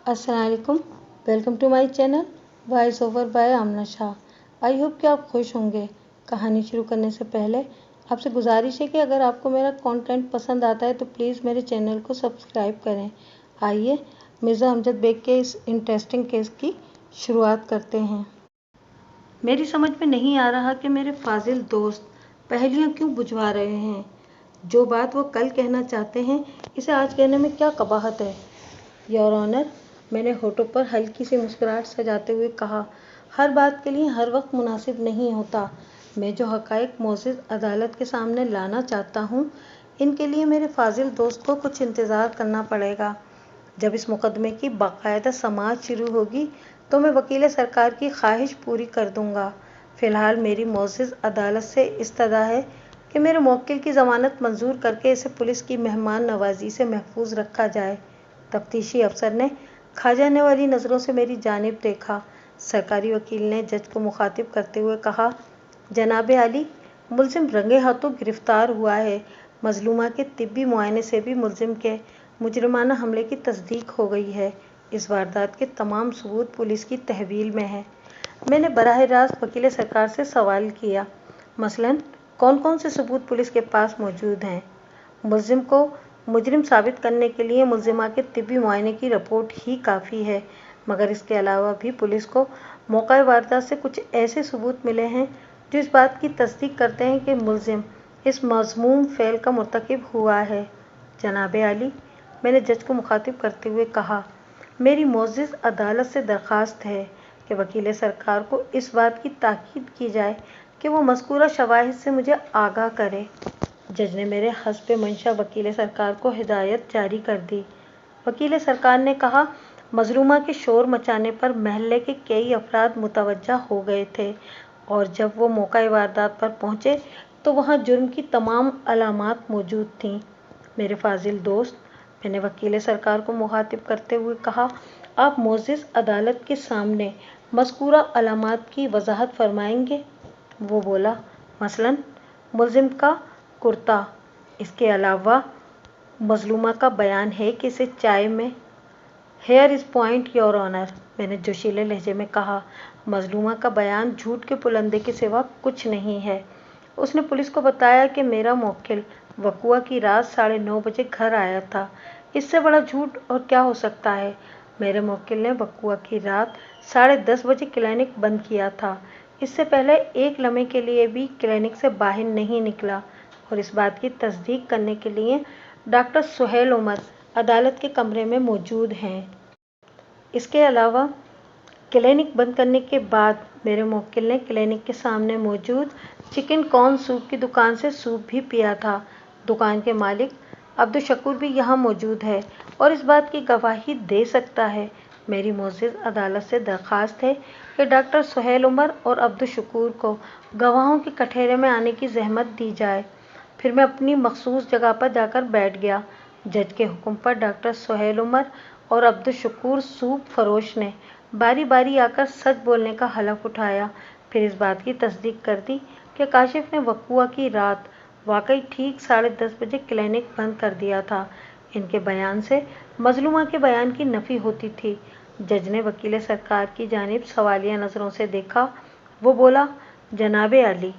अस्सलामुअलैकुम। Welcome to my channel voice over by Amna Shah. I hope कि आप खुश होंगे। कहानी शुरू करने से पहले आपसे गुजारिश है कि अगर आपको मेरा कंटेंट पसंद आता है तो प्लीज़ मेरे चैनल को सब्सक्राइब करें। आइए मिर्ज़ा अमजद बेग के इस इंटरेस्टिंग केस की शुरुआत करते हैं। मेरी समझ में नहीं आ रहा कि मेरे फाजिल दोस्त पहेलियाँ क्यों बुझवा रहे हैं। जो बात वो कल कहना चाहते हैं इसे आज कहने में क्या कबाहत है। योर ऑनर, मैंने होठों पर हल्की सी मुस्कुराहट सजाते हुए कहा, हर बात के लिए हर वक्त मुनासिब नहीं होता। मैं जो हक़ाइक़ मोअज़्ज़ज़ अदालत के सामने लाना चाहता हूँ, इनके लिए मेरे फाजिल दोस्त को कुछ इंतज़ार करना पड़ेगा। जब इस मुकदमे की बाकायदा समाअत शुरू होगी तो मैं वकील सरकार की ख्वाहिश पूरी कर दूँगा। फ़िलहाल मेरी मोअज़्ज़ज़ अदालत से इस्तदा है कि मेरे मुवक्किल की ज़मानत मंजूर करके इसे पुलिस की मेहमान नवाजी से महफूज रखा जाए। तफ्तीशी अफसर ने खा जाने वाली नज़रों से मेरी जानिब देखा। सरकारी वकील ने जज को मुखातिब करते हुए कहा, जनाबे आली, मुलजिम रंगे हाथों गिरफ्तार हुआ है। मजलूमा के तिब्बी मुआयने से भी मुलजिम के मुजरिमाना हमले की तस्दीक हो गई है। इस वारदात के तमाम सबूत पुलिस की तहवील में है। मैंने बराह रास्त वकील सरकार से सवाल किया, मसलन कौन कौन से सबूत पुलिस के पास मौजूद हैं। मुलजिम को मुजरिम साबित करने के लिए मुलजिमा के तिब्बी मुआयने की रिपोर्ट ही काफ़ी है, मगर इसके अलावा भी पुलिस को मौका वारदात से कुछ ऐसे सबूत मिले हैं जो इस बात की तस्दीक करते हैं कि मुलजिम इस मज़मूम फ़ेल का मुर्तकिब हुआ है। जनाबे आली, मैंने जज को मुखातिब करते हुए कहा, मेरी मोअज़्ज़ज़ अदालत से दरख्वास्त है कि वकील सरकार को इस बात की ताकीद की जाए कि वो मज़कूरा शवाहिद से मुझे आगाह करे। जज ने मेरे हस्ब मंशा वकील सरकार को हिदायत जारी कर दी। वकील सरकार ने कहा, मजलूमा के शोर मचाने पर महल्ले के कई अफराद मुतवज्जा हो गए थे और जब वो मौका वारदात पर पहुँचे तो वहाँ जुर्म की तमाम अलामात मौजूद थीं। मेरे फाजिल दोस्त, मैंने वकील सरकार को मुखातिब करते हुए कहा, आप मोअज़्ज़ज़ अदालत के सामने मज़कूरा अलामात की वजाहत फरमाएंगे। वो बोला, मसलन मुलजिम का कुर्ता। इसके अलावा मजलूमा का बयान है कि इसे चाय में here is point your honour. मैंने जोशीले लहजे में कहा, मजलूमा का बयान झूठ के पुलंदे के सिवा कुछ नहीं है। उसने पुलिस को बताया कि मेरा मुवक्किल वक़ुआ की रात 9:30 बजे घर आया था। इससे बड़ा झूठ और क्या हो सकता है। मेरे मुवक्किल ने वक़ुआ की रात 10:30 बजे क्लिनिक बंद किया था। इससे पहले एक लम्हे के लिए भी क्लिनिक से बाहर नहीं निकला और इस बात की तस्दीक करने के लिए डॉक्टर सुहेल उमर अदालत के कमरे में मौजूद हैं। इसके अलावा क्लिनिक बंद करने के बाद मेरे मुवक्किल ने क्लिनिक के सामने मौजूद चिकन कॉर्न सूप की दुकान से सूप भी पिया था। दुकान के मालिक अब्दुल शकूर भी यहाँ मौजूद है और इस बात की गवाही दे सकता है। मेरी मोअज़्ज़ज़ अदालत से दरख्वास्त है कि डॉक्टर सुहेल उमर और अब्दुल शकूर को गवाहों के कठहरे में आने की जहमत दी जाए। फिर मैं अपनी मखसूस जगह पर जाकर बैठ गया। जज के हुक्म पर डॉक्टर सुहेल उमर और अब्दुल शकूर सूप फरोश ने बारी बारी आकर सच बोलने का हलफ उठाया। फिर इस बात की तस्दीक कर दी कि काशिफ ने वक़ुआ की रात वाकई ठीक 10:30 बजे क्लिनिक बंद कर दिया था। इनके बयान से मजलूमा के बयान की नफ़ी होती थी। जज ने वकील सरकार की जानिब सवालिया नज़रों से देखा। वो बोला, जनाबे आली,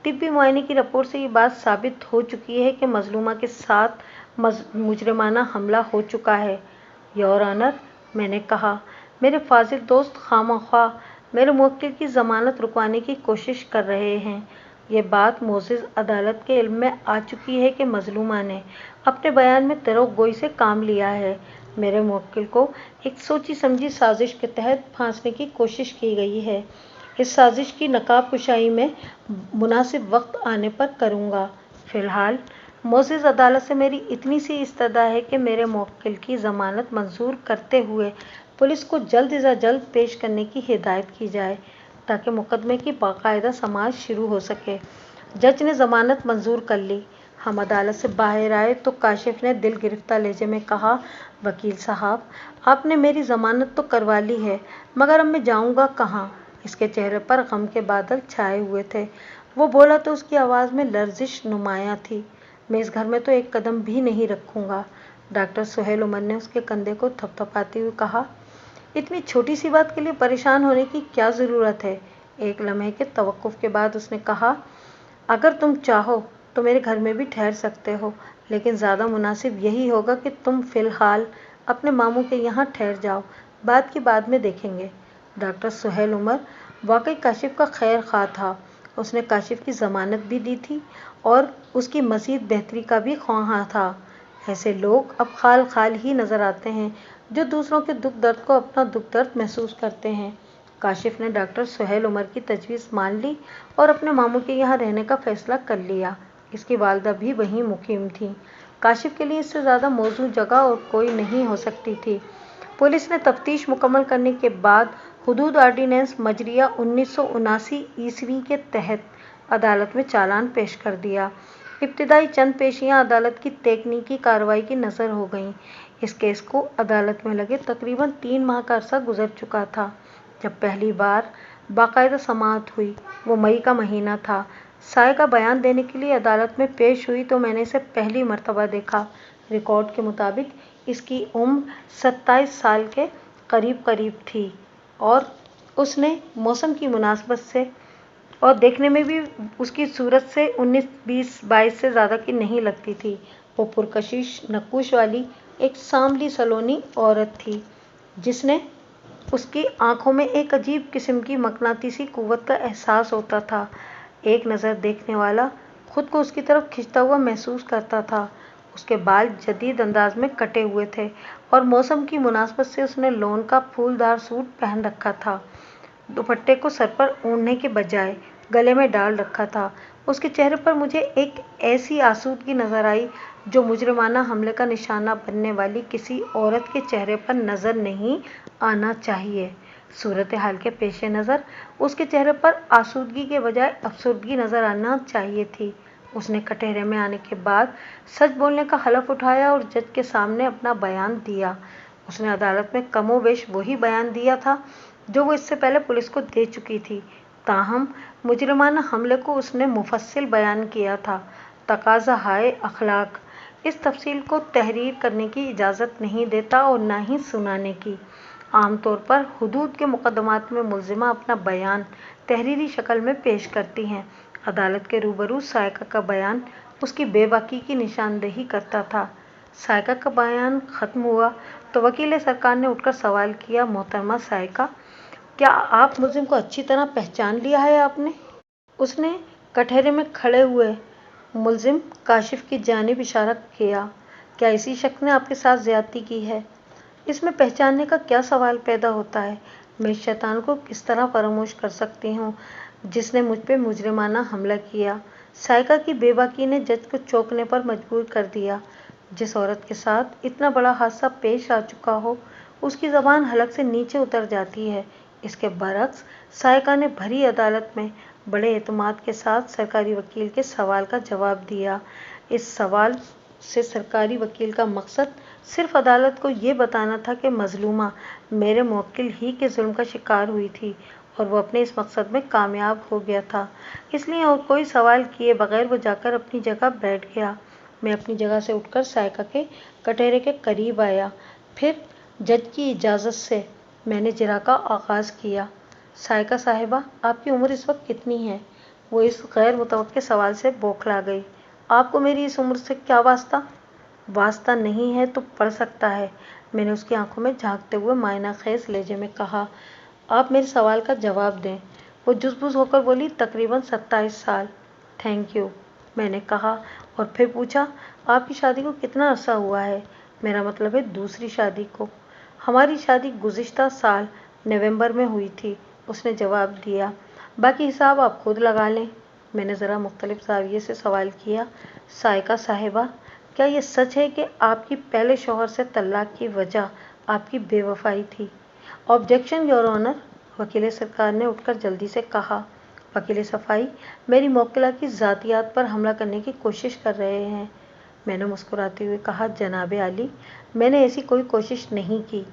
तिब्बी मुआयने की रिपोर्ट से ये बात साबित हो चुकी है कि मजलूमा के साथ मुजरिमाना हमला हो चुका है। योर ऑनर, मैंने कहा, मेरे फाजिल दोस्त खामख्वाह मेरे मुवक्किल की ज़मानत रुकवाने की कोशिश कर रहे हैं। ये बात मोअज़्ज़ज़ अदालत के इल्म में आ चुकी है कि मजलूमा ने अपने बयान में दरोगोई से काम लिया है। मेरे मुवक्किल को एक सोची समझी साजिश के तहत फांसने की कोशिश की गई है। इस साजिश की नकाब कुशाई में मुनासिब वक्त आने पर करूँगा। फ़िलहाल मोअज़्ज़ज़ अदालत से मेरी इतनी सी इस्तदा है कि मेरे मुवक्किल की ज़मानत मंजूर करते हुए पुलिस को जल्द अज़ जल्द पेश करने की हिदायत की जाए ताकि मुकदमे की बाकायदा समाअत शुरू हो सके। जज ने ज़मानत मंजूर कर ली। हम अदालत से बाहर आए तो काशिफ ने दिल गिरफ्तार लहजे में कहा, वकील साहब, आपने मेरी ज़मानत तो करवा ली है, मगर अब मैं जाऊँगा कहाँ। इसके चेहरे पर गम के बादल छाए हुए थे। वो बोला तो उसकी आवाज़ में लर्जिश नुमायाँ थी। मैं इस घर में तो एक कदम भी नहीं रखूँगा। डॉक्टर सुहेल उमर ने उसके कंधे को थपथपाते हुए कहा, इतनी छोटी सी बात के लिए परेशान होने की क्या ज़रूरत है। एक लम्हे के तवक्कुफ के बाद उसने कहा, अगर तुम चाहो तो मेरे घर में भी ठहर सकते हो, लेकिन ज़्यादा मुनासिब यही होगा कि तुम फ़िलहाल अपने मामू के यहाँ ठहर जाओ, बात की बाद में देखेंगे। डॉक्टर सुहेल उमर वाकई काशिफ का खैर खा था। उसने काशिफ की ज़मानत भी दी थी और उसकी मज़ीद बेहतरी का भी ख्वाहां था। ऐसे लोग अब खाल खाल ही नज़र आते हैं जो दूसरों के दुख दर्द को अपना दुख दर्द महसूस करते हैं। काशिफ ने डॉक्टर सुहेल उमर की तजवीज़ मान ली और अपने मामू के यहाँ रहने का फ़ैसला कर लिया। इसकी वालदा भी वहीं मुकीम थी। काशिफ के लिए इससे ज़्यादा मौजूद जगह और कोई नहीं हो सकती थी। पुलिस ने तफ्तीश मुकम्मल करने के बाद हुदूद आर्डीनेंस मजरिया 1979 ईस्वी के तहत अदालत में चालान पेश कर दिया। इब्तिदाई चंद पेशियां अदालत की तकनीकी कार्रवाई की नज़र हो गईं। इस केस को अदालत में लगे तकरीबन 3 माह का अरसा गुजर चुका था। जब पहली बार बाकायदा समाअत हुई, वो मई का महीना था। साय का बयान देने के लिए अदालत में पेश हुई तो मैंने इसे पहली मर्तबा देखा। रिकॉर्ड के मुताबिक इसकी उम्र 27 साल के करीब करीब थी और उसने मौसम की मुनासबत से और देखने में भी उसकी सूरत से 19, 20, 22 से ज़्यादा की नहीं लगती थी। वो पुरकशिश नक्कुश वाली एक सांवली सलोनी औरत थी जिसने उसकी आंखों में एक अजीब किस्म की मकनातीसी कुव्वत का एहसास होता था। एक नज़र देखने वाला खुद को उसकी तरफ खिंचता हुआ महसूस करता था। उसके बाल जदीद अंदाज में कटे हुए थे और मौसम की मुनासबत से उसने लॉन का फूलदार सूट पहन रखा था। दुपट्टे को सर पर ओढ़ने के बजाय गले में डाल रखा था। उसके चेहरे पर मुझे एक ऐसी आसूदगी नज़र आई जो मुजरिमाना हमले का निशाना बनने वाली किसी औरत के चेहरे पर नज़र नहीं आना चाहिए। सूरत हाल के पेश नज़र उसके चेहरे पर आसूदगी के बजाय अफसरदगी नज़र आना चाहिए थी। उसने कटहरे में आने के बाद सच बोलने का हलफ उठाया और जज के सामने अपना बयान दिया। उसने अदालत में कमोबेश वही बयान दिया था जो वो इससे पहले पुलिस को दे चुकी थी। ताहम मुजरिमाना हमले को उसने मुफस्सिल बयान किया था। तकाज़ा हाय अखलाक इस तफसील को तहरीर करने की इजाज़त नहीं देता और ना ही सुनाने की। आमतौर पर हुदूद के मुकदमात में मुल्ज़िमा अपना बयान तहरीरी शक्ल में पेश करती हैं। अदालत के रूबरू सायका का बयान उसकी बेबाकी की निशानदेही करता था। सायका का बयान ख़त्म हुआ तो वकील सरकार ने उठकर सवाल किया, मोहतरमा सायका, क्या आप मुल्ज़िम को अच्छी तरह पहचान लिया है आपने? उसने कटहरे में खड़े हुए मुल्ज़िम काशिफ की जानिब इशारा किया। क्या इसी शख्स ने आपके साथ ज़्यादती की है? इसमें पहचानने का क्या सवाल पैदा होता है? मैं इस शैतान को किस तरह फरामोश कर सकती हूँ जिसने मुझ पे मुजरिमाना हमला किया। सायका की बेबाकी ने जज को चौंकने पर मजबूर कर दिया। जिस औरत के साथ इतना बड़ा हादसा पेश आ चुका हो उसकी ज़बान हलक से नीचे उतर जाती है। इसके बरक्स सायका ने भरी अदालत में बड़े एतमाद के साथ सरकारी वकील के सवाल का जवाब दिया। इस सवाल से सरकारी वकील का मकसद सिर्फ अदालत को ये बताना था कि मजलूमा मेरे मुवक्किल ही के जुल्म का शिकार हुई थी और वो अपने इस मकसद में कामयाब हो गया था। इसलिए और कोई सवाल किए बगैर वो जाकर अपनी जगह बैठ गया। मैं अपनी जगह से उठकर सायका के कटहरे के करीब आया। फिर जज की इजाज़त से मैंने जिरा का आगाज़ किया। सायका साहिबा, आपकी उम्र इस वक्त कितनी है? वो इस गैर मुतवक्के सवाल से बौखला गई। आपको मेरी इस उम्र से क्या वास्ता? वास्ता नहीं है तो पड़ सकता है, मैंने उसकी आंखों में झांकते हुए मायना खेज लहजे में कहा। आप मेरे सवाल का जवाब दें। वो जुज़बुज़ होकर बोली, तकरीबन 27 साल। थैंक यू, मैंने कहा और फिर पूछा, आपकी शादी को कितना अरसा हुआ है? मेरा मतलब है दूसरी शादी को। हमारी शादी गुज़िश्ता साल नवंबर में हुई थी, उसने जवाब दिया। बाकी हिसाब आप खुद लगा लें। मैंने ज़रा मुख्तलिफ ज़ाविये से सवाल किया, सायका साहिबा, क्या ये सच है कि आपकी पहले शौहर से तलाक की वजह आपकी बेवफाई थी? ऑब्जेक्शन योर ऑनर, वकील सरकार ने उठकर जल्दी से कहा। वकील सफाई मेरी मौक्किला की ज़ातियात पर हमला करने की कोशिश कर रहे हैं। मैंने मुस्कुराते हुए कहा, जनाब आली, मैंने ऐसी कोई कोशिश नहीं की।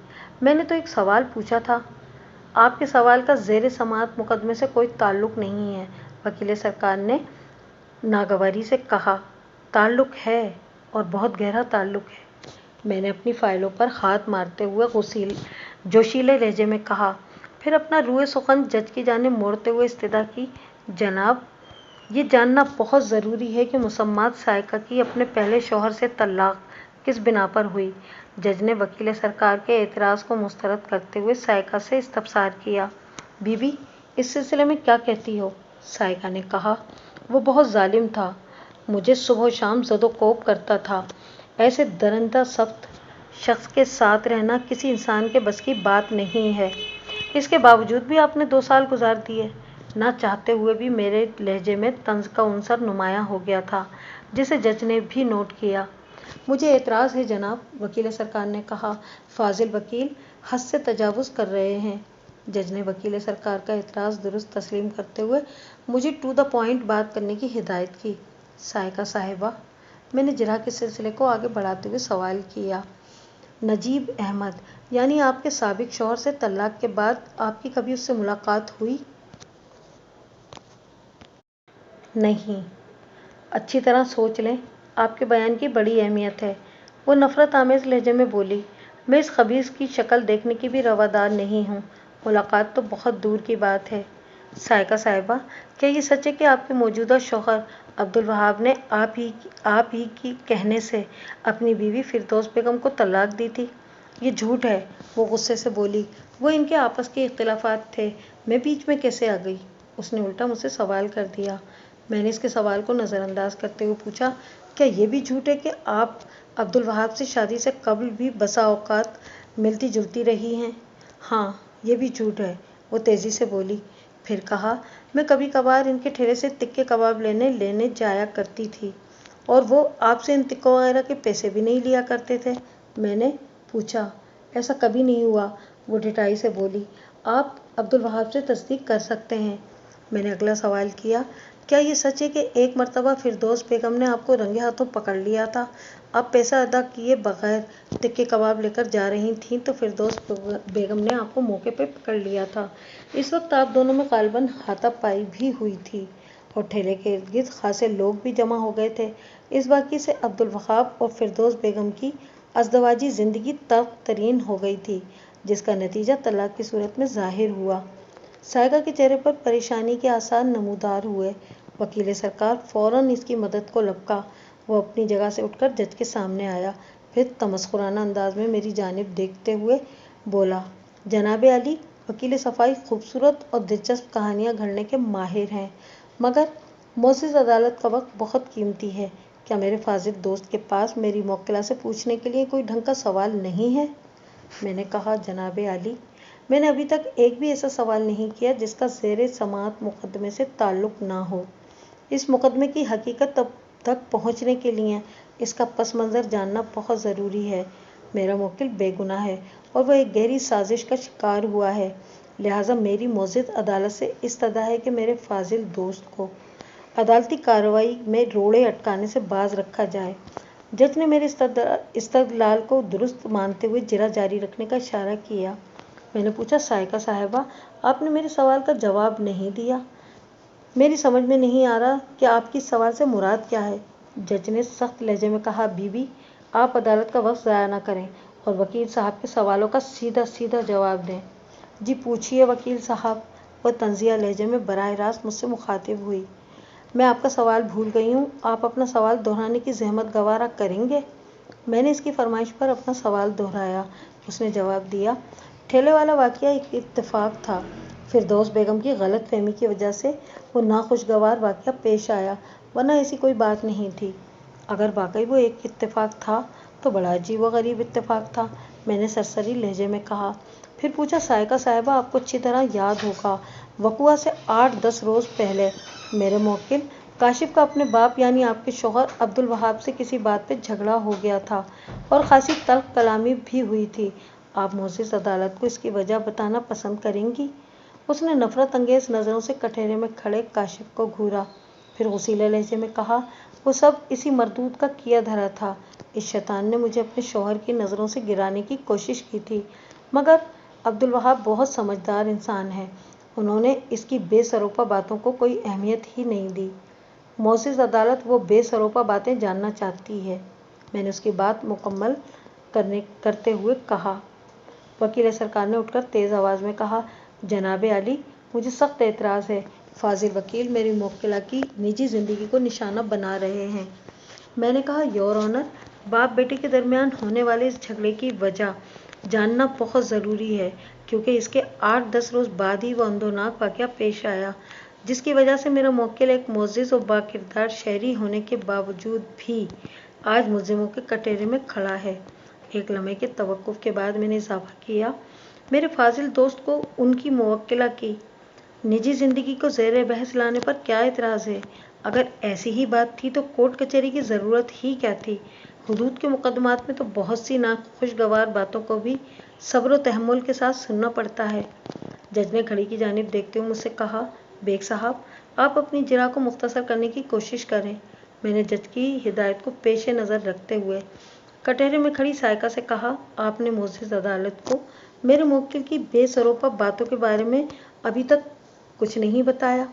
मैंने तो एक सवाल पूछा था। आपके सवाल का ज़ेर समाअत मुकदमे से कोई ताल्लुक़ नहीं है, वकील सरकार ने नागवारी से कहा। ताल्लुक़ है और बहुत गहरा ताल्लुक़ है। मैंने अपनी फ़ाइलों पर हाथ मारते हुए जोशीले लहजे में कहा। फिर अपना रूए सुखन जज की जानिब मोड़ते हुए इस्तदा की, जनाब, ये जानना बहुत ज़रूरी है कि मुसम्मात सायका की अपने पहले शौहर से तलाक किस बिना पर हुई। जज ने वकील सरकार के एतराज़ को मुस्तरद करते हुए सायका से इस्तफसार किया। बीबी, इस सिलसिले में क्या कहती हो? सायका ने कहा, वो बहुत जालिम था, मुझे सुबह शाम ज़दोकोब करता था। ऐसे दरिंदा सख्त शख्स के साथ रहना किसी इंसान के बस की बात नहीं है। इसके बावजूद भी आपने 2 साल गुजार दिए। ना चाहते हुए भी मेरे लहजे में तंज का उनसर नुमायां हो गया था, जिसे जज ने भी नोट किया। मुझे एतराज़ है जनाब, वकील सरकार ने कहा। फाजिल वकील हद से तजावुज़ कर रहे हैं। जज ने वकील सरकार का एतराज़ दुरुस्त तस्लीम करते हुए मुझे टू द पॉइंट बात करने की हिदायत की। सायका साहिबा, मैंने जिरह के सिलसिले को आगे बढ़ाते हुए सवाल किया। नजीब अहमद, यानी आपके साबिक शौहर से तलाक के बाद आपकी कभी उससे मुलाकात हुई? नहीं। अच्छी तरह सोच लें, आपके बयान की बड़ी अहमियत है। वो नफ़रत आमेज़ लहजे में बोली। मैं इस खबीस की शक्ल देखने की भी रवादार नहीं हूँ। मुलाकात तो बहुत दूर की बात है। सायका साहिबा, क्या ये सच है कि आपके मौजूदा शौहर अब्दुल वहाब ने आप ही की कहने से अपनी बीवी फिरदौस बेगम को तलाक दी थी? ये झूठ है, वो गुस्से से बोली। वो इनके आपस के इख्तिलाफात थे, मैं बीच में कैसे आ गई? उसने उल्टा मुझसे सवाल कर दिया। मैंने इसके सवाल को नज़रअंदाज करते हुए पूछा, क्या ये भी झूठ है कि आप अब्दुल वहाब से शादी से कबल भी बसा औकात मिलती जुलती रही हैं? हाँ, ये भी झूठ है, वो तेज़ी से बोली। फिर कहा, मैं कभी कभार इनके ठेले से तिक्के कबाब लेने जाया करती थी, और वो आपसे इन तिक्कों वगैरह के पैसे भी नहीं लिया करते थे। मैंने पूछा, ऐसा कभी नहीं हुआ? वो ढिठाई से बोली। आप अब्दुल वहाब से तस्दीक कर सकते हैं। मैंने अगला सवाल किया, क्या ये सच है कि एक मर्तबा फिरदौस बेगम ने आपको रंगे हाथों पकड़ लिया था? आप पैसा अदा किए बगैर तिक्के कबाब लेकर जा रही थीं तो फिरदौस बेगम ने आपको मौके पर पकड़ लिया था। इस वक्त आप दोनों में गालिबन हाथापाई भी हुई थी और ठेले के इर्द गिर्द खासे लोग भी जमा हो गए थे। इस वाक़ये से अब्दुल वहाब और फिरदौस बेगम की अज़दवाजी ज़िंदगी तल्ख़ तरीन हो गई थी, जिसका नतीजा तलाक की सूरत में ज़ाहिर हुआ। सायका के चेहरे पर परेशानी के आसार नमूदार हुए। वकील सरकार फौरन इसकी मदद को लपका। वो अपनी जगह से उठकर जज के सामने आया, फिर तमस्खुराना अंदाज में मेरी जानिब देखते हुए बोला, जनाब अली, वकील सफाई खूबसूरत और दिलचस्प कहानियाँ गढ़ने के माहिर हैं, मगर मोअज़्ज़ज़ अदालत का वक्त बहुत कीमती है। क्या मेरे फाजिल दोस्त के पास मेरी मौक्किला से पूछने के लिए कोई ढंग का सवाल नहीं है? मैंने कहा, जनाब अली, मैंने अभी तक एक भी ऐसा सवाल नहीं किया जिसका ज़ेरे समाअत मुकदमे से ताल्लुक़ ना हो। इस मुकदमे की हकीकत तक पहुँचने के लिए इसका पस मंज़र जानना बहुत ज़रूरी है। मेरा मुवक्किल बेगुनाह है और वह एक गहरी साजिश का शिकार हुआ है, लिहाजा मेरी मोअज़्ज़ज़ अदालत से इस्तदा है कि मेरे फाजिल दोस्त को अदालती कार्रवाई में रोड़े अटकाने से बाज रखा जाए। जज ने मेरे इस्तदलाल को दुरुस्त मानते हुए जिरा जारी रखने का इशारा किया। मैंने पूछा, सायका साहिबा, आपने मेरे सवाल का जवाब नहीं दिया। मेरी समझ में नहीं आ रहा कि आपकी सवाल से मुराद क्या है। जज ने सख्त लहजे में कहा, बीबी, आप अदालत का वक्त ज़ाया न करें और वकील साहब के सवालों का सीधा सीधा जवाब दें। जी पूछिए वकील साहब। वह तंजिया लहजे में बराह रास्त मुझसे मुखातिब हुई। मैं आपका सवाल भूल गई हूँ, आप अपना सवाल दोहराने की जहमत गवारा करेंगे? मैंने इसकी फरमाइश पर अपना सवाल दोहराया। उसने जवाब दिया, ठेले वाला वाक़या एक इत्तेफाक था। फिरदौस बेगम की गलत फहमी की वजह से वो नाखुशगवार वाक़या पेश आया, वरना ऐसी कोई बात नहीं थी। अगर वाकई वो एक इत्तेफाक था तो बड़ा अजीब व गरीब इत्तेफाक था, मैंने सरसरी लहजे में कहा। फिर पूछा, सायका साहिबा, आपको अच्छी तरह याद होगा, वक़ुआ से 8-10 रोज़ पहले मेरे मुवक्किल काशिफ का अपने बाप यानी आपके शौहर अब्दुल वहाब से किसी बात पे झगड़ा हो गया था और खासी तल्ख़ कलामी भी हुई थी। आप मुअज़्ज़ज़ अदालत को इसकी वजह बताना पसंद करेंगी? उसने नफ़रत अंगेज़ नज़रों से कटहरे में खड़े काशिफ को घूरा, फिर गुस्सीले लहजे में कहा, वो सब इसी मरदूद का किया धरा था। इस शैतान ने मुझे अपने शौहर की नज़रों से गिराने की कोशिश की थी, मगर अब्दुल वहाब बहुत समझदार इंसान है, उन्होंने इसकी बेसरोपा बातों को कोई अहमियत ही नहीं दी। मुअज़्ज़ज़ अदालत वो बेसरोपा बातें जानना चाहती है। मैंने उसकी बात मुकम्मल करते हुए कहा, वकील सरकार ने उठकर तेज आवाज में कहा, जनाब आली, मुझे सख्त एतराज़ है। फाजिल वकील मेरी मुवक्किला की निजी जिंदगी को निशाना बना रहे हैं। मैंने कहा, योर ऑनर, बाप बेटे के दरमियान होने वाले इस झगड़े की वजह जानना बहुत ज़रूरी है, क्योंकि इसके 8-10 रोज़ बाद ही वो अंदोनाक वाक़या पेश आया, जिसकी वजह से मेरा मुवक्किल एक मोअज़्ज़िज़ और बाकिरदार शहरी होने के बावजूद भी आज मुल्ज़िमों के कटहरे में खड़ा है। एक लम्हे के तवक्कुफ़ के बाद मैंने इजाफ़ा किया, मेरे फाजिल दोस्त को उनकी मुवक्किला की निजी ज़िंदगी को ज़ेर बहस लाने पर क्या एतराज़ है? अगर ऐसी ही बात थी तो कोर्ट कचहरी की ज़रूरत ही क्या थी? हुदूद के मुकदमात में तो बहुत सी नाखुशगवार बातों को भी सब्र व तहम्मुल के साथ सुनना पड़ता है। जज ने घड़ी की जानिब देखते हुए मुझसे कहा, बेग साहब, आप अपनी जिरा को मुख्तसर करने की कोशिश करें। मैंने जज की हिदायत को पेश नज़र रखते हुए कटहरे में खड़ी सायका से कहा, आपने मुअज़्ज़िज़ अदालत को मेरे मुवक्किल की बेसरोपा बातों के बारे में अभी तक कुछ नहीं बताया।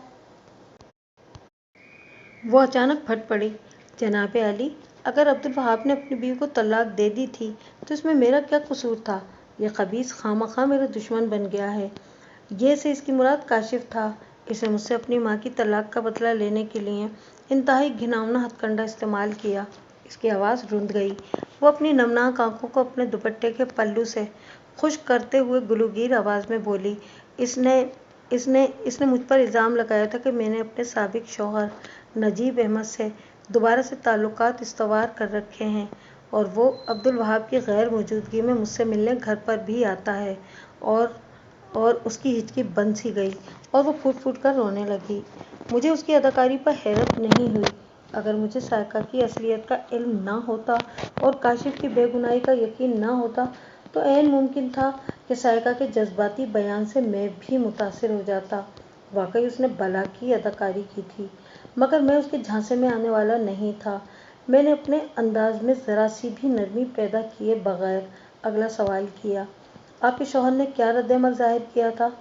वो अचानक फट पड़ी, जनाब आली, अगर अब्दुल वहाब ने अपनी बीवी को तलाक दे दी थी तो इसमें मेरा क्या कसूर था? यह खबीस खामखा मेरा दुश्मन बन गया है। ये से इसकी मुराद काशिफ था। इसने मुझसे अपनी माँ की तलाक का बदला लेने के लिए इंतहाई घिनौना हथकंडा इस्तेमाल किया। इसकी आवाज़ रुंध गई। वो अपनी नमनाक आंखों को अपने दुपट्टे के पल्लू से खुश्क करते हुए गुलूगीर आवाज़ में बोली, इसने इसने इसने मुझ पर इल्ज़ाम लगाया था कि मैंने अपने साबिक शौहर नजीब अहमद से दोबारा से ताल्लुकात इस्तवार कर रखे हैं और वो अब्दुल वहाब की गैर मौजूदगी में मुझसे मिलने घर पर भी आता है। और उसकी हिचकी बंद सी गई और वो फूट फूट कर रोने लगी। मुझे उसकी अदाकारी पर हैरत नहीं हुई। अगर मुझे सायका की असलियत का इल्म ना होता और काशिफ की बेगुनाही का यकीन ना होता तो ऐन मुमकिन था कि सायका के जज्बाती बयान से मैं भी मुतासिर हो जाता। वाकई उसने भला की अदाकारी की थी, मगर मैं उसके झांसे में आने वाला नहीं था। मैंने अपने अंदाज में ज़रा सी भी नरमी पैदा किए बगैर अगला सवाल किया, आपके शौहर ने क्या रद्द-ए-अमल ज़ाहिर किया था?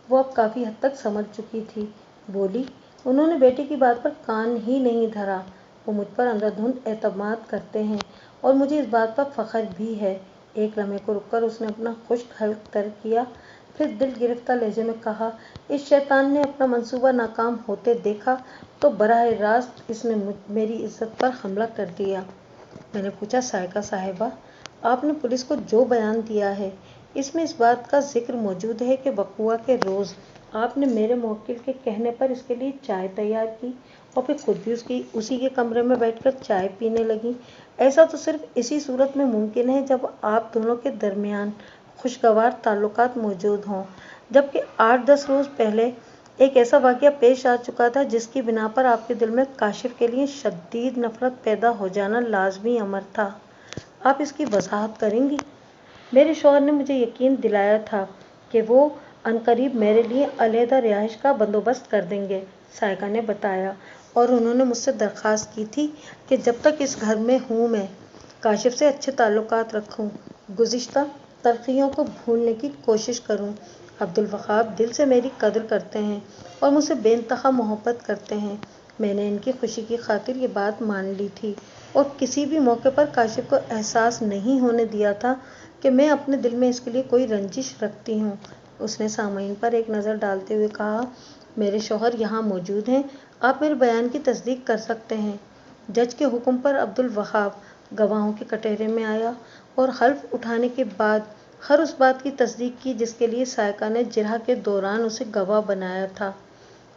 वो अब काफ़ी हद तक समझ चुकी थी। बोली, उन्होंने बेटे की बात पर कान ही नहीं धरा। वो मुझ पर अंधाधुंध एतमाद करते हैं और मुझे इस बात पर फ़ख्र भी है। एक लम्हे को रुककर उसने अपना खुश्क हल्क तर किया, फिर दिल गिरफ्ता लहजे में कहा, इस शैतान ने अपना मंसूबा नाकाम होते देखा तो बराह रास्त इसने मेरी इज्जत पर हमला कर दिया। मैंने पूछा, सायका साहिबा, आपने पुलिस को जो बयान दिया है इसमें इस बात का जिक्र मौजूद है कि वक़ुआ के रोज़ आपने मेरे मुवक्किल के कहने पर इसके लिए चाय तैयार की और फिर खुद भी उसी के कमरे में बैठकर चाय पीने लगी। ऐसा तो सिर्फ इसी सूरत में मुमकिन है जब आप दोनों के दरमियान खुशगवार ताल्लुकात मौजूद हों, जबकि 8-10 रोज़ पहले एक ऐसा वाक़या पेश आ चुका था जिसकी बिना पर आपके दिल में काशिफ के लिए शदीद नफ़रत पैदा हो जाना लाजमी अमर था। आप इसकी वज़ाहत करेंगी? मेरे शौहर ने मुझे यकीन दिलाया था कि वो अनकरीब मेरे लिए अलहदा रिहाइश का बंदोबस्त कर देंगे, सायका ने बताया, और उन्होंने मुझसे दरख्वास्त की थी कि जब तक इस घर में हूँ मैं काशिफ से अच्छे ताल्लुकात रखूँ, गुज़िश्ता तलख़ियों को भूलने की कोशिश करूँ। अब्दुल वहाब दिल से मेरी कदर करते हैं और मुझसे बेइंतहा मोहब्बत करते हैं। मैंने इनकी खुशी की खातिर ये बात मान ली थी और किसी भी मौके पर काशिफ को एहसास नहीं होने दिया था कि मैं अपने दिल में इसके लिए कोई रंजिश रखती हूँ। उसने सामईन पर एक नज़र डालते हुए कहा, मेरे शौहर यहाँ मौजूद हैं, आप मेरे बयान की तस्दीक कर सकते हैं। जज के हुक्म पर अब्दुल वहाब गवाहों के कटहरे में आया और हल्फ उठाने के बाद हर उस बात की तस्दीक की जिसके लिए सायका ने जिरह के दौरान उसे गवाह बनाया था।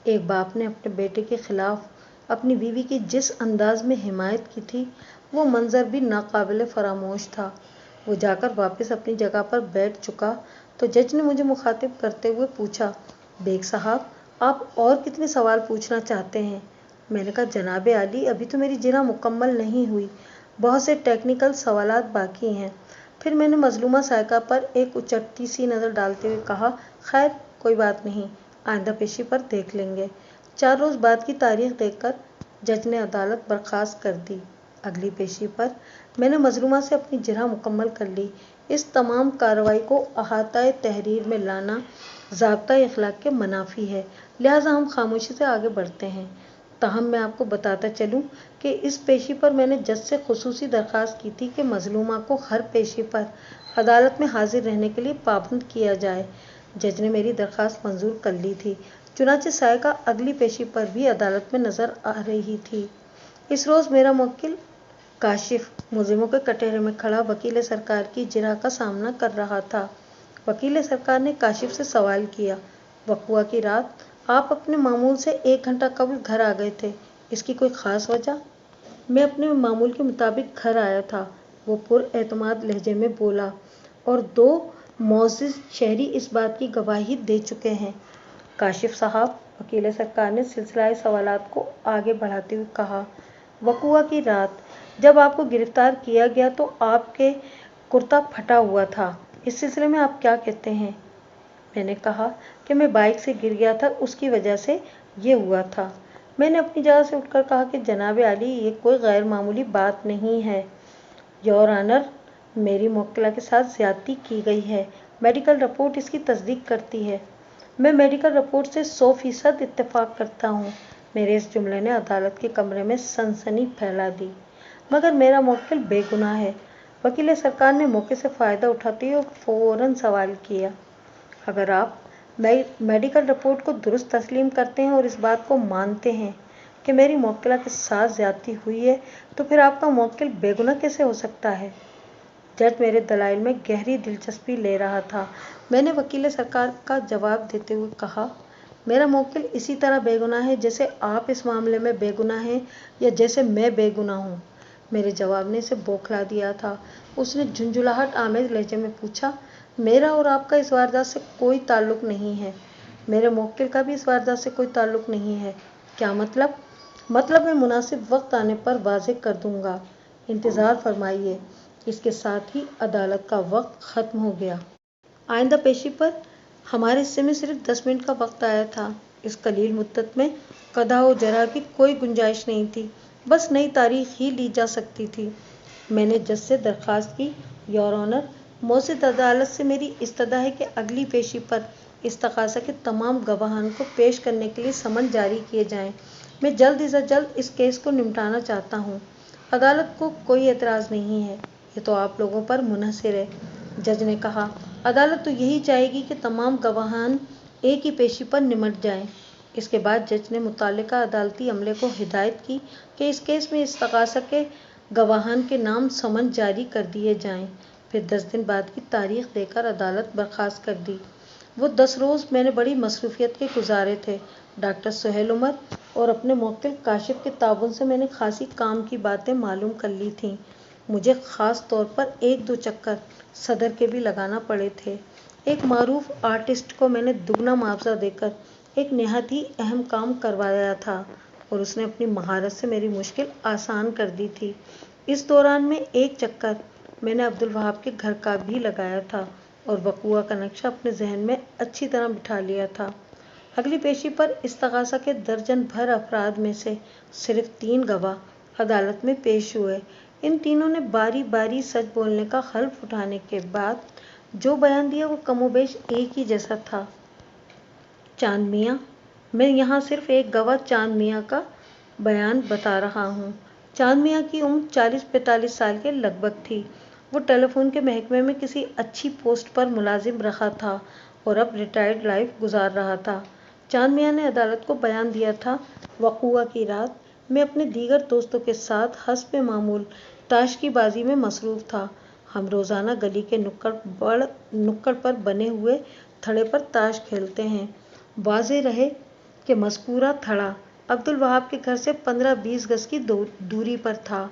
एक बाप ने अपने बेटे के खिलाफ अपनी बीवी की जिस अंदाज में हिमायत की थी वो मंजर भी नाकाबिले फरामोश था। वो जाकर वापस अपनी जगह पर बैठ चुका तो जज ने मुझे मुखातिब करते हुए पूछा, बेग साहब, आप और कितने सवाल पूछना चाहते हैं? मैंने कहा, जनाब आली, अभी तो मेरी जिरह मुकम्मल नहीं हुई, बहुत से टेक्निकल सवालात बाकी हैं। फिर मैंने मजलूमा सायका पर एक उचटती सी नज़र डालते हुए कहा, खैर कोई बात नहीं, आइंदा पेशी पर देख लेंगे। 4 रोज़ बाद की तारीख देखकर जज ने अदालत बर्खास्त कर दी। अगली पेशी पर मैंने मजलूमा से अपनी जिरह मुकम्मल कर ली। इस तमाम कार्रवाई को अहाताए तहरीर में लाना ज़ाब्ता इखलाक के मनाफी है, लिहाजा हम खामोशी से आगे बढ़ते हैं। ताहम मैं आपको बताता चलूँ कि इस पेशी पर मैंने जज से खुसूसी दरख्वास्त की थी कि मजलूमा को हर पेशी पर عدالت میں حاضر رہنے کے لیے پابند کیا جائے۔ جج نے میری درخواست منظور کر لی تھی، چنانچہ سائقہ اگلی پیشی پر بھی عدالت میں نظر آ رہی تھی۔ اس روز میرا موکل کاشف ملزموں کے کٹہرے میں کھڑا وکیل سرکار کی جرح کا سامنا کر رہا تھا۔ وکیل سرکار نے کاشف سے سوال کیا، وقوع کی رات آپ اپنے معمول سے 1 گھنٹہ قبل گھر آ گئے تھے، اس کی کوئی خاص وجہ؟ میں اپنے معمول کے مطابق گھر آیا تھا، وہ پر اعتماد لہجے میں بولا، اور 2 معزز شہری اس بات کی گواہی دے چکے ہیں۔ کاشف صاحب، وکیل سرکار نے سلسلہ سوالات کو آگے بڑھاتے ہوئے کہا، وقوع کی رات جب آپ کو گرفتار کیا گیا تو آپ کے کرتا پھٹا ہوا تھا، اس سلسلے میں آپ کیا کہتے ہیں؟ میں نے کہا کہ میں بائک سے گر گیا تھا، اس کی وجہ سے یہ ہوا تھا۔ میں نے اپنی جگہ سے اٹھ کر کہا کہ جناب عالی، یہ کوئی غیر معمولی بات نہیں ہے، یور آنر، میری موکلہ کے ساتھ زیادتی کی گئی ہے، میڈیکل رپورٹ اس کی تصدیق کرتی ہے۔ میں میڈیکل رپورٹ سے 100% اتفاق کرتا ہوں۔ میرے اس جملے نے عدالت کے کمرے میں سنسنی پھیلا دی، مگر میرا موکل بے گناہ ہے۔ وکیل سرکار نے موقع سے فائدہ اٹھاتے ہوئے فوراً سوال کیا، اگر آپ میڈیکل رپورٹ کو درست تسلیم کرتے ہیں اور اس بات کو مانتے ہیں کہ میری موکلہ کے ساتھ زیادتی ہوئی ہے، تو پھر آپ کا موکل بے گناہ کیسے ہو سکتا ہے؟ جج میرے دلائل میں گہری دلچسپی لے رہا تھا۔ میں نے وکیل سرکار کا جواب دیتے ہوئے کہا، میرا موکل اسی طرح بے گناہ ہے جیسے آپ اس معاملے میں بے گناہ ہیں یا جیسے میں بے گناہ ہوں۔ میرے جواب نے اسے بوکھلا دیا تھا۔ اس نے جھنجھلاہٹ آمیز لہجے میں پوچھا، میرا اور آپ کا اس واردات سے کوئی تعلق نہیں ہے؟ میرے موکل کا بھی اس واردات سے کوئی تعلق نہیں ہے۔ کیا مطلب؟ مطلب میں مناسب وقت آنے پر واضح کر دوں گا، انتظار فرمائیے۔ اس کے ساتھ ہی عدالت کا وقت ختم ہو گیا۔ آئندہ پیشی پر ہمارے حصے میں صرف 10 منٹ کا وقت آیا تھا۔ اس قلیل مدت میں قضاء و جرح کی کوئی گنجائش نہیں تھی، بس نئی تاریخ ہی لی جا سکتی تھی۔ میں نے جج سے درخواست کی، یور آنر، معزز عدالت سے میری استدعا ہے کہ اگلی پیشی پر اس تقاضا کے تمام گواہان کو پیش کرنے کے لیے سمن جاری کیے جائیں۔ میں جلد از جلد اس کیس کو نمٹانا چاہتا ہوں۔ عدالت کو کوئی اعتراض نہیں ہے، یہ تو آپ لوگوں پر منحصر ہے۔ جج نے کہا، عدالت تو یہی چاہے گی کہ تمام گواہان ایک ہی پیشی پر نمٹ جائیں۔ اس کے بعد جج نے متعلقہ عدالتی عملے کو ہدایت کی کہ اس کیس میں اس تقاضا کے گواہان کے نام سمن جاری کر دیے جائیں۔ پھر 10 دن بعد کی تاریخ دے کر عدالت برخاست کر دی۔ وہ 10 روز میں نے بڑی مصروفیت کے گزارے تھے۔ ڈاکٹر سہیل عمر اور اپنے موکل کاشف کے تعاون سے میں نے خاصی کام کی باتیں معلوم کر لی تھیں۔ مجھے خاص طور پر 1-2 چکر صدر کے بھی لگانا پڑے تھے۔ ایک معروف آرٹسٹ کو میں نے دگنا معاوضہ دے کر ایک نہایت ہی اہم کام کروایا تھا اور اس نے اپنی مہارت سے میری مشکل آسان کر دی تھی۔ اس دوران میں 1 چکر میں نے عبدالوہاب کے گھر کا بھی لگایا تھا اور وقوع کا نقشہ اپنے ذہن میں اچھی طرح بٹھا لیا تھا۔ اگلی پیشی پر اس تقاضا کے درجن بھر افراد میں سے صرف 3 گواہ عدالت میں پیش ہوئے۔ ان تینوں نے باری باری سچ بولنے کا حلف اٹھانے کے بعد جو بیان دیا وہ کم و بیش ایک ہی جیسا تھا۔ چاند میاں، میں یہاں صرف ایک گواہ چاند میاں کا بیان بتا رہا ہوں۔ چاند میاں کی عمر 40-45 سال کے لگ بھگ تھی۔ وہ ٹیلی فون کے محکمے میں کسی اچھی پوسٹ پر ملازم رہا تھا اور اب ریٹائرڈ لائف گزار رہا تھا۔ چاند میاں نے عدالت کو بیان دیا تھا، وقوع کی رات میں اپنے دیگر دوستوں کے ساتھ حسب معمول تاش کی بازی میں مصروف تھا۔ ہم روزانہ گلی کے نکڑ پر بنے ہوئے تھڑے پر تاش کھیلتے ہیں۔ واضح رہے کہ مذکورہ تھڑا عبدالوہاب کے گھر سے 15-20 گز کی دوری پر تھا۔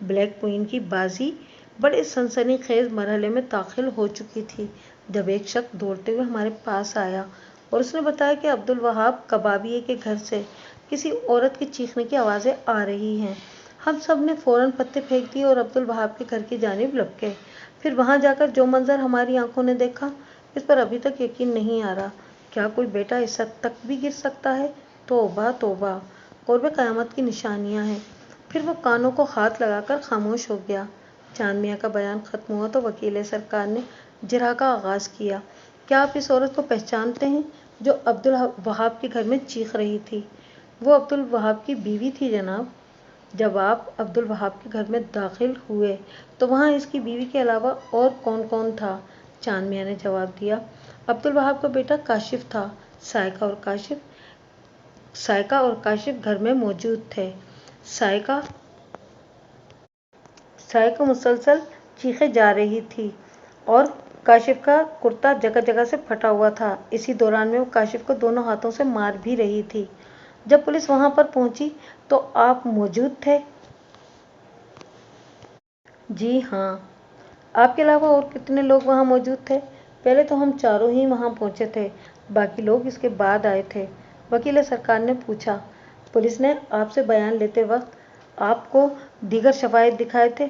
بلیک کوئن کی بازی بڑے سنسنی خیز مرحلے میں داخل ہو چکی تھی جب ایک شخص دوڑتے ہوئے ہمارے پاس آیا اور اس نے بتایا کہ عبدالوہاب کبابیے کے گھر سے کسی عورت کے چیخنے کی آوازیں آ رہی ہیں۔ ہم سب نے فوراً پتے پھینک دیے اور عبدالوہاب کے گھر کی جانب لپکے۔ پھر وہاں جا کر جو منظر ہماری آنکھوں نے دیکھا، اس پر ابھی تک یقین نہیں آ رہا۔ کیا کوئی بیٹا اس حد تک بھی گر سکتا ہے؟ توبہ توبہ، قرب قیامت کی نشانیاں ہیں۔ پھر وہ کانوں کو ہاتھ لگا کر خاموش ہو گیا۔ چاند میاں کا بیان ختم ہوا تو وکیل سرکار نے جرح کا آغاز کیا۔ کیا آپ اس عورت کو پہچانتے ہیں جو عبدالوہاب کے گھر میں چیخ رہی تھی؟ وہ عبدالوہاب کی بیوی تھی جناب۔ جب آپ عبد الوہاب کے گھر میں داخل ہوئے تو وہاں اس کی بیوی کے علاوہ اور کون کون تھا؟ چاند میاں نے جواب دیا، عبد الوہاب کا بیٹا کاشف تھا، سائقہ اور کاشف گھر میں موجود تھے۔ سائقہ مسلسل چیخے جا رہی تھی اور کاشف کا کرتا جگہ جگہ سے پھٹا ہوا تھا۔ اسی دوران میں وہ کاشف کو دونوں ہاتھوں سے مار بھی رہی تھی۔ جب پولیس وہاں پر پہنچی تو آپ موجود تھے؟ جی ہاں۔ آپ کے علاوہ اور کتنے لوگ وہاں موجود تھے؟ پہلے تو ہم چاروں ہی وہاں پہنچے تھے، باقی لوگ اس کے بعد آئے تھے، وکیل سرکار نے پوچھا۔ پولیس نے آپ سے بیان لیتے وقت آپ کو دیگر شواہد دکھائے تھے،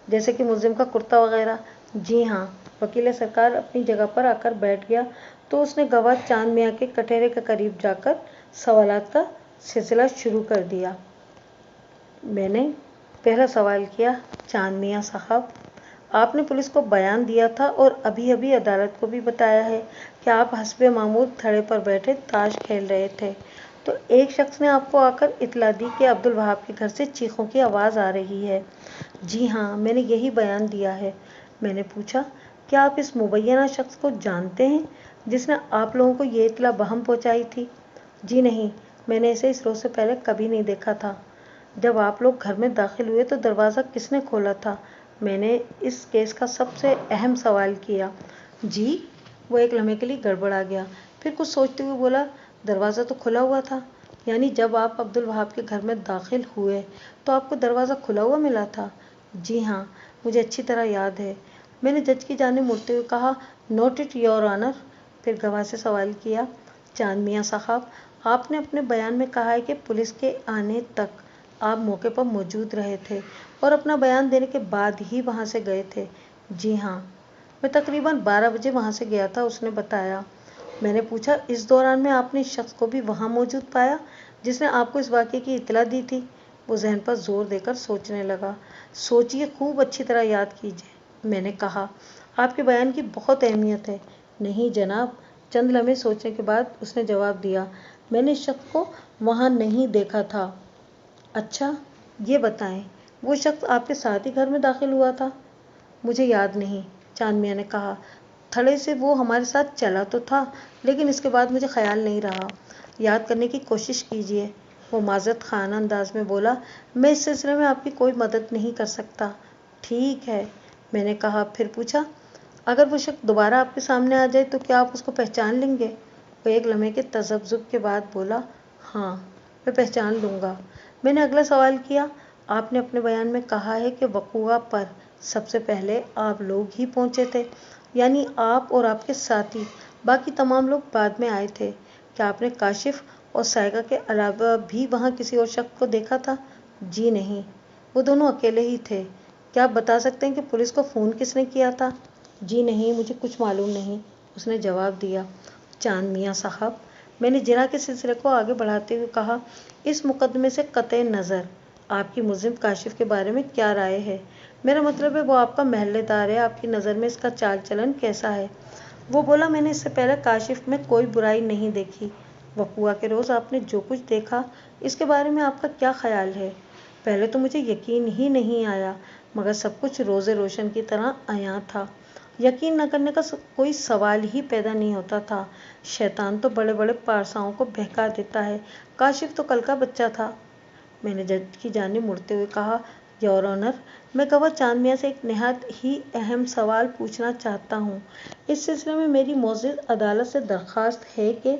جیسے کہ ملزم کا کرتا وغیرہ؟ جی ہاں۔ وکیل سرکار اپنی جگہ پر آ کر بیٹھ گیا تو اس نے گواہ چاند میاں کے کٹہرے کے قریب جا کر سوالات کا سلسلہ شروع کر دیا۔ میں نے پہلا سوال کیا، چاند میاں صاحب، آپ نے پولیس کو بیان دیا تھا اور ابھی ابھی عدالت کو بھی بتایا ہے کہ آپ حسب معمول تھڑے پر بیٹھے تاش کھیل رہے تھے تو ایک شخص نے آپ کو آ کر اطلاع دی کہ عبد الوہاب کے گھر سے چیخوں کی آواز آ رہی ہے۔ جی ہاں، میں نے یہی بیان دیا ہے۔ میں نے پوچھا، کیا آپ اس مبینہ شخص کو جانتے ہیں جس نے آپ لوگوں کو یہ اطلاع بہم پہنچائی تھی؟ جی نہیں، میں نے اسے اس روز سے پہلے کبھی نہیں دیکھا تھا۔ جب آپ لوگ گھر میں داخل ہوئے تو دروازہ کس نے کھولا تھا؟ میں نے اس کیس کا سب سے اہم سوال کیا۔ جی؟ وہ ایک لمحے کے لیے گڑبڑا گیا، پھر کچھ سوچتے ہوئے بولا، دروازہ تو کھلا ہوا تھا۔ یعنی جب آپ عبد الوہاب کے گھر میں داخل ہوئے تو آپ کو دروازہ کھلا ہوا ملا تھا؟ جی ہاں، مجھے اچھی طرح یاد ہے۔ میں نے جج کی جانب مڑتے ہوئے کہا، نوٹ اٹ یور آنر۔ پھر گواہ سے سوال کیا، چاند میاں صاحب، آپ نے اپنے بیان میں کہا ہے کہ پولیس کے آنے تک آپ موقع پر موجود رہے تھے اور اپنا بیان دینے کے بعد ہی وہاں سے گئے تھے؟ جی ہاں، میں تقریباً 12 بجے وہاں سے گیا تھا، اس نے بتایا۔ میں نے پوچھا، اس دوران میں آپ نے اس شخص کو بھی وہاں موجود پایا جس نے آپ کو اس واقعے کی اطلاع دی تھی؟ وہ ذہن پر زور دے کر سوچنے لگا۔ سوچیے، خوب اچھی طرح یاد کیجیے۔ میں نے کہا، آپ کے بیان کی بہت اہمیت ہے۔ نہیں جناب۔ چند لمحے سوچنے کے بعد اس نے جواب دیا، میں نے اس شخص کو وہاں نہیں دیکھا تھا۔ اچھا، یہ بتائیں، وہ شخص آپ کے ساتھ ہی گھر میں داخل ہوا تھا؟ مجھے یاد نہیں، چاند میاں نے کہا۔ تھڑے سے وہ ہمارے ساتھ چلا تو تھا، لیکن اس کے بعد مجھے خیال نہیں رہا۔ یاد کرنے کی کوشش کیجیے۔ وہ معذرت خانہ انداز میں بولا، میں اس سلسلے میں آپ کی کوئی مدد نہیں کر سکتا۔ ٹھیک ہے، میں نے کہا۔ پھر پوچھا، اگر وہ شخص دوبارہ آپ کے سامنے آ جائے تو کیا آپ اس کو پہچان لیں گے؟ وہ ایک لمحے کے تذبذب کے بعد بولا، ہاں، میں پہچان لوں گا۔ میں نے اگلا سوال کیا، آپ نے اپنے بیان میں کہا ہے کہ وقوعہ پر سب سے پہلے آپ لوگ ہی پہنچے تھے، یعنی آپ اور آپ کے ساتھی، باقی تمام لوگ بعد میں آئے تھے۔ کیا آپ نے کاشف اور سائقہ کے علاوہ بھی وہاں کسی اور شخص کو دیکھا تھا؟ جی نہیں، وہ دونوں اکیلے ہی تھے۔ کیا آپ بتا سکتے ہیں کہ پولیس کو فون کس نے کیا تھا؟ جی نہیں، مجھے کچھ معلوم نہیں، اس نے جواب دیا۔ چاند میاں صاحب، میں نے جرح کے سلسلے کو آگے بڑھاتے ہوئے کہا، اس مقدمے سے قطع نظر آپ کی ملزم کاشف کے بارے میں کیا رائے ہے؟ میرا مطلب ہے وہ آپ کا محلے دار ہے، آپ کی نظر میں اس کا چال چلن کیسا ہے؟ وہ بولا، میں نے اس سے پہلے کاشف میں کوئی برائی نہیں دیکھی۔ وقوعہ کے روز آپ نے جو کچھ دیکھا اس کے بارے میں آپ کا کیا خیال ہے؟ پہلے تو مجھے یقین ہی نہیں آیا، مگر سب کچھ روز روشن کی طرح عیاں تھا۔ یقین نہ کرنے کا کوئی سوال ہی پیدا نہیں ہوتا تھا۔ شیطان تو بڑے بڑے پارساؤں کو بہکا دیتا ہے، کاشف تو کل کا بچہ تھا۔ میں نے جج کی جانب مڑتے ہوئے کہا، یور آنر، میں گواہ چاند میاں سے ایک نہایت ہی اہم سوال پوچھنا چاہتا ہوں۔ اس سلسلے میں میری معزز عدالت سے درخواست ہے کہ